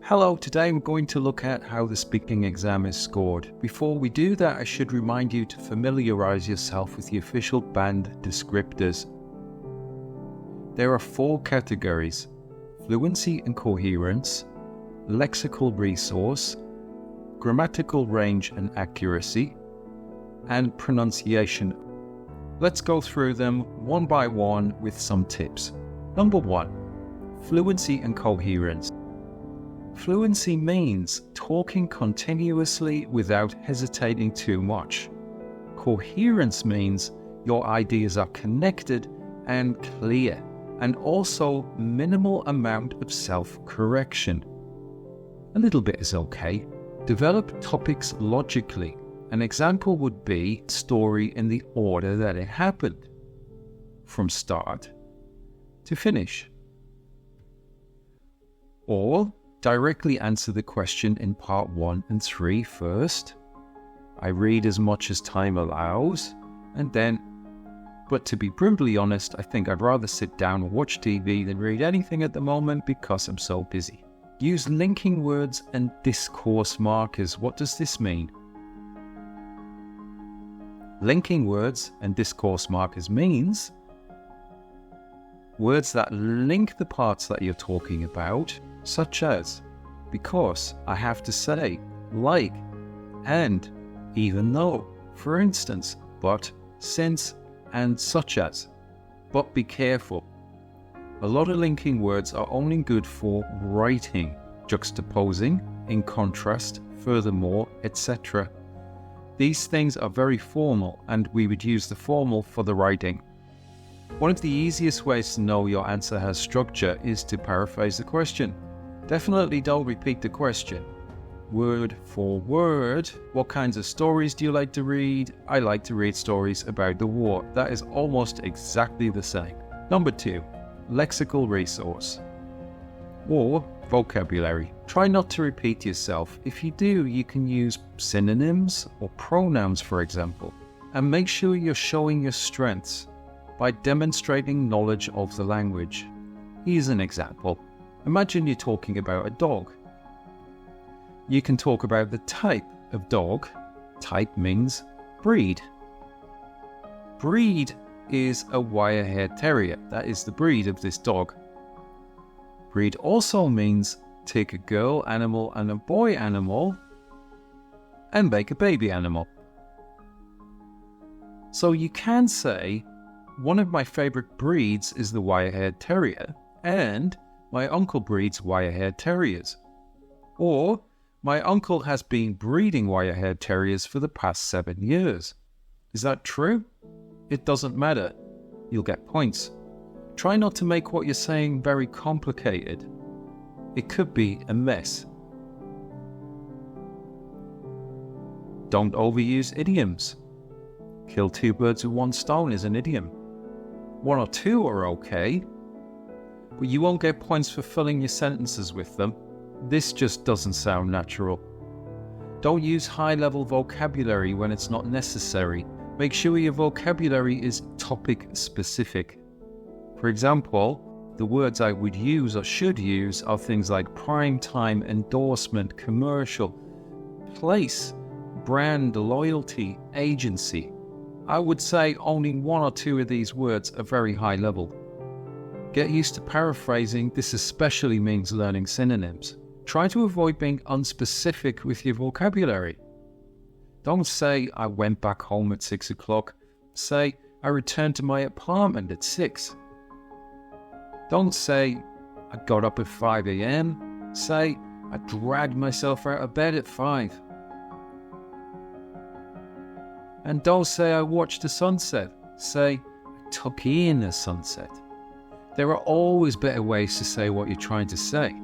Hello, today we're going to look at how the speaking exam is scored. Before we do that, I should remind you to familiarise yourself with the official band descriptors. There are 4 categories: fluency and coherence, lexical resource, grammatical range and accuracy, and pronunciation. Let's go through them one by one with some tips. Number 1, fluency and coherence. Fluency means talking continuously without hesitating too much. Coherence means your ideas are connected and clear, and also minimal amount of self-correction. A little bit is okay. Develop topics logically. An example would be story in the order that it happened, from start to finish. Or directly answer the question in part 1 and 3 first. I read as much as time allows, and then, but to be brutally honest, I think I'd rather sit down and watch TV than read anything at the moment because I'm so busy. Use linking words and discourse markers. What does this mean? Linking words and discourse markers means words that link the parts that you're talking about, such as because, I have to say, like, and, even though, for instance, but, since, and such as. But be careful. A lot of linking words are only good for writing, juxtaposing, in contrast, furthermore, etc. These things are very formal, and we would use the formal for the writing. One of the easiest ways to know your answer has structure is to paraphrase the question. Definitely don't repeat the question. Word for word. What kinds of stories do you like to read? I like to read stories about the war. That is almost exactly the same. Number 2, lexical resource or vocabulary. Try not to repeat yourself. If you do, you can use synonyms or pronouns, for example. And make sure you're showing your strengths by demonstrating knowledge of the language. Here's an example. Imagine you're talking about a dog. You can talk about the type of dog. Type means breed. Breed is a wire-haired terrier. That is the breed of this dog. Breed also means take a girl animal and a boy animal and make a baby animal. So you can say, one of my favorite breeds is the wire-haired terrier, and my uncle breeds wire-haired terriers. Or, my uncle has been breeding wire-haired terriers for the past 7 years. Is that true? It doesn't matter. You'll get points. Try not to make what you're saying very complicated. It could be a mess. Don't overuse idioms. Kill 2 birds with 1 stone is an idiom. 1 or 2 are okay, but you won't get points for filling your sentences with them. This just doesn't sound natural. Don't use high-level vocabulary when it's not necessary. Make sure your vocabulary is topic-specific. For example, the words I would use or should use are things like prime time, endorsement, commercial, place, brand, loyalty, agency. I would say only 1 or 2 of these words are very high level. Get used to paraphrasing. This especially means learning synonyms. Try to avoid being unspecific with your vocabulary. Don't say, I went back home at 6 o'clock. Say, I returned to my apartment at 6. Don't say, I got up at 5 a.m. Say, I dragged myself out of bed at 5. And don't say, I watched the sunset. Say, I took in the sunset. There are always better ways to say what you're trying to say.